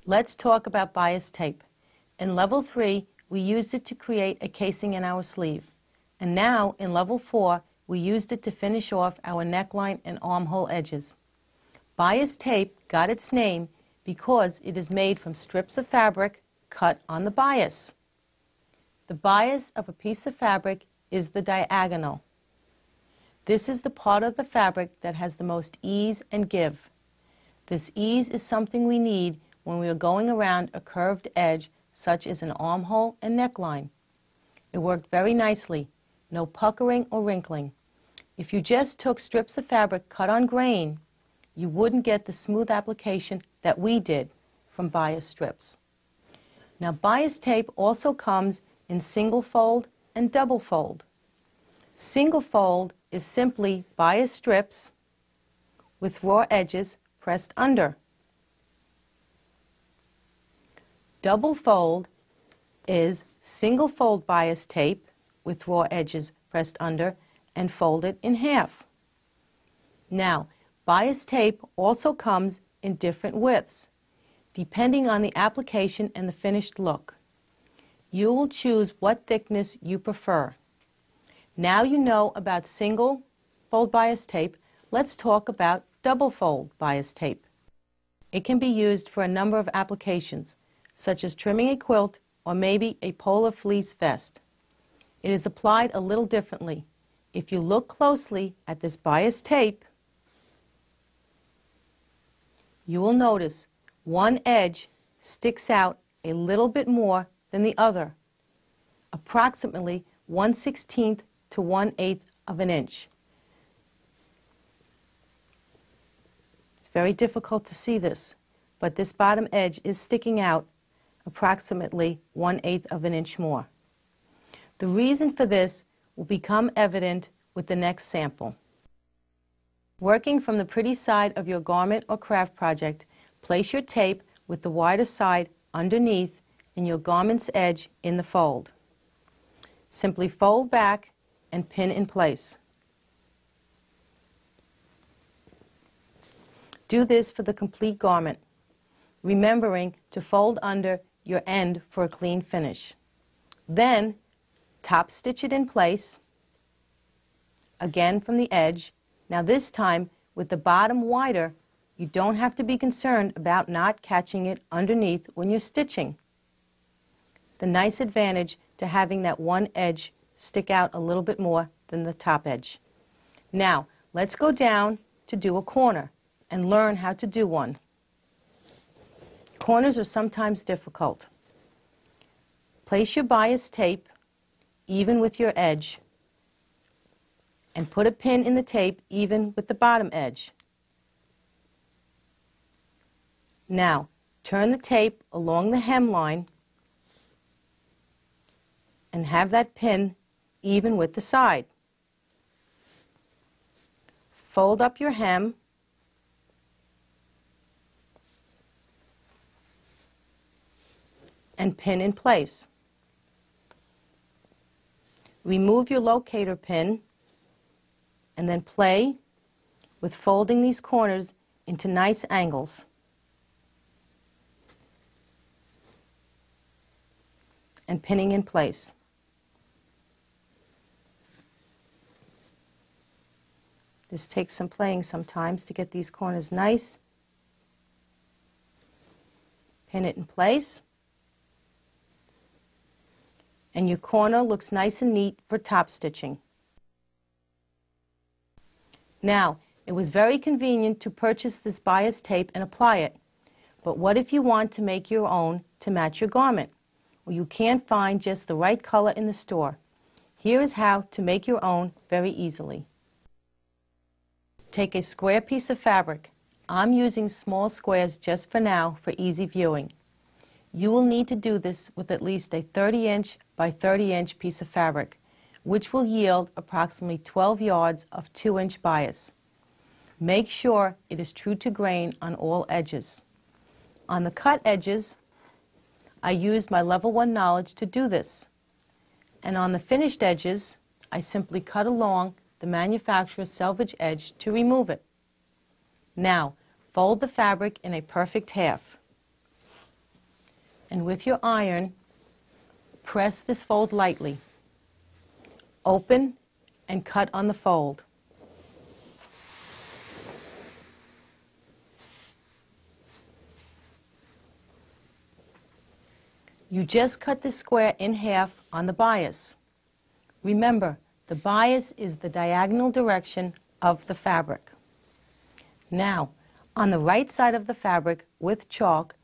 Let's talk about bias tape. In Level 3, we used it to create a casing in our sleeve. And now, in Level 4, we used it to finish off our neckline and armhole edges. Bias tape got its name because it is made from strips of fabric cut on the bias. The bias of a piece of fabric is the diagonal. This is the part of the fabric that has the most ease and give. This ease is something we need when we are going around a curved edge such as an armhole and neckline. It worked very nicely, no puckering or wrinkling. If you just took strips of fabric cut on grain, you wouldn't get the smooth application that we did from bias strips. Now, bias tape also comes in single fold and double fold. Single fold is simply bias strips with raw edges pressed under. Double fold is single fold bias tape with raw edges pressed under and folded in half. Now, bias tape also comes in different widths, depending on the application and the finished look. You will choose what thickness you prefer. Now you know about single fold bias tape, let's talk about double fold bias tape. It can be used for a number of applications, such as trimming a quilt or maybe a polar fleece vest. It is applied a little differently. If you look closely at this bias tape, you will notice one edge sticks out a little bit more than the other, approximately 1/16 to 1/8 of an inch. It's very difficult to see this, but this bottom edge is sticking out approximately 1/8 of an inch more. The reason for this will become evident with the next sample. Working from the pretty side of your garment or craft project, place your tape with the wider side underneath and your garment's edge in the fold. Simply fold back and pin in place. Do this for the complete garment, remembering to fold under your end for a clean finish. Then, top stitch it in place, again from the edge. Now this time, with the bottom wider, you don't have to be concerned about not catching it underneath when you're stitching. The nice advantage to having that one edge stick out a little bit more than the top edge. Now, let's go down to do a corner and learn how to do one. Corners are sometimes difficult. Place your bias tape even with your edge and put a pin in the tape even with the bottom edge. Now, turn the tape along the hemline and have that pin even with the side. Fold up your hem and pin in place. Remove your locator pin and then play with folding these corners into nice angles. And pinning in place. This takes some playing sometimes to get these corners nice. Pin it in place. And your corner looks nice and neat for top stitching. Now, it was very convenient to purchase this bias tape and apply it. But what if you want to make your own to match your garment? Or you can't find just the right color in the store? Here is how to make your own very easily. Take a square piece of fabric. I'm using small squares just for now for easy viewing. You will need to do this with at least a 30-inch by 30-inch piece of fabric, which will yield approximately 12 yards of 2-inch bias. Make sure it is true to grain on all edges. On the cut edges, I used my Level 1 knowledge to do this. And on the finished edges, I simply cut along the manufacturer's selvage edge to remove it. Now, fold the fabric in a perfect half. and with your iron, press this fold lightly. Open and cut on the fold. You just cut the square in half on the bias. Remember, the bias is the diagonal direction of the fabric. Now, on the right side of the fabric with chalk,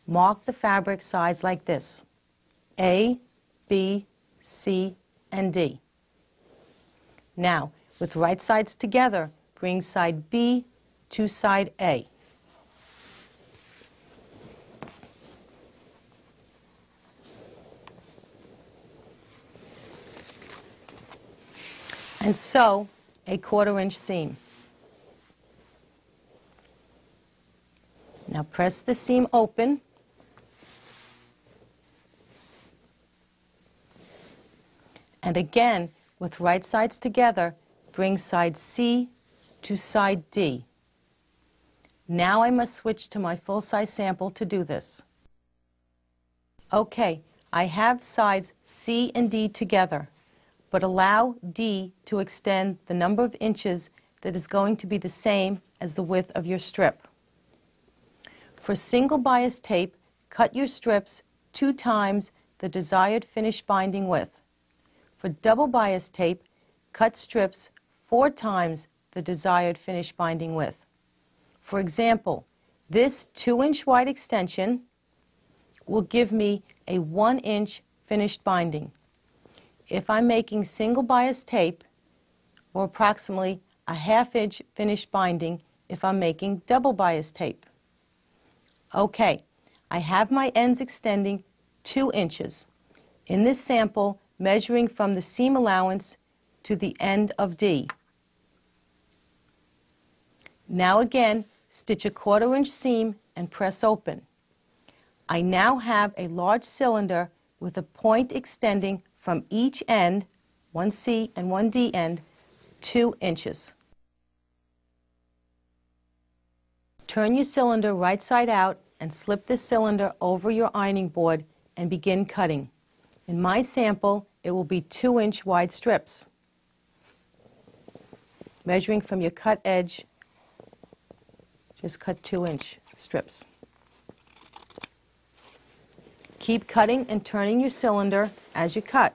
mark the fabric sides like this: A, B, C, and D. Now, with right sides together, bring side B to side A. And sew a 1/4 inch seam. Now press the seam open. And again, with right sides together, bring side C to side D. Now I must switch to my full-size sample to do this. Okay, I have sides C and D together, but allow D to extend the number of inches that is going to be the same as the width of your strip. For single bias tape, cut your strips 2 times the desired finished binding width. For double bias tape, cut strips 4 times the desired finished binding width. For example, this 2-inch wide extension will give me a 1-inch finished binding. If I'm making single bias tape, or approximately a 1/2 inch finished binding if I'm making double bias tape. Okay, I have my ends extending 2 inches. In this sample, measuring from the seam allowance to the end of D. Now again, stitch a 1/4 inch seam and press open. I now have a large cylinder with a point extending from each end, one C and one D end, 2 inches. Turn your cylinder right side out and slip the cylinder over your ironing board and begin cutting. In my sample, it will be 2-inch wide strips. Measuring from your cut edge, just cut 2-inch strips. Keep cutting and turning your cylinder as you cut,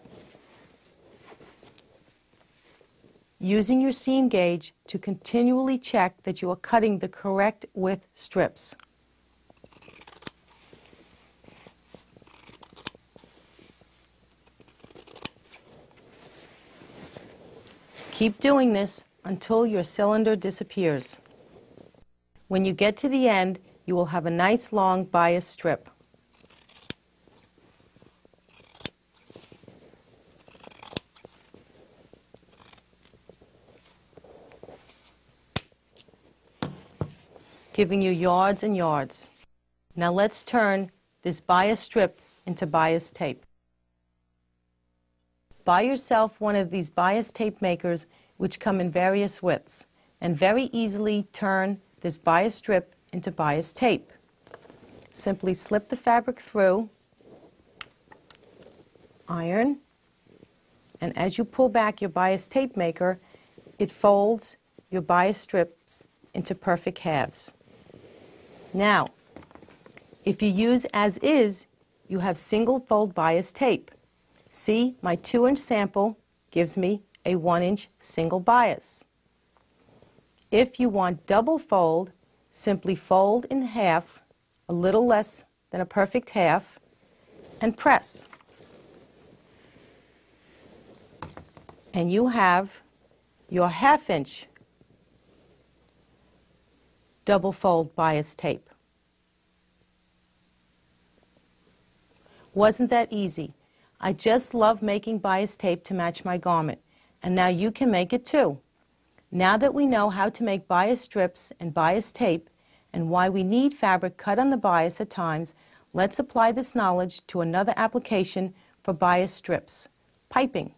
using your seam gauge to continually check that you are cutting the correct width strips. Keep doing this until your cylinder disappears. When you get to the end, you will have a nice long bias strip. Giving you yards and yards. Now let's turn this bias strip into bias tape. Buy yourself one of these bias tape makers which come in various widths and very easily turn this bias strip into bias tape. Simply slip the fabric through, iron, and as you pull back your bias tape maker, it folds your bias strips into perfect halves. Now, if you use as is, you have single fold bias tape. See, my 2-inch sample gives me a 1-inch single bias. If you want double fold, simply fold in half, a little less than a perfect half, and press. And you have your 1/2 inch double fold bias tape. Wasn't that easy? I just love making bias tape to match my garment, and now you can make it too. Now that we know how to make bias strips and bias tape and why we need fabric cut on the bias at times, let's apply this knowledge to another application for bias strips: piping.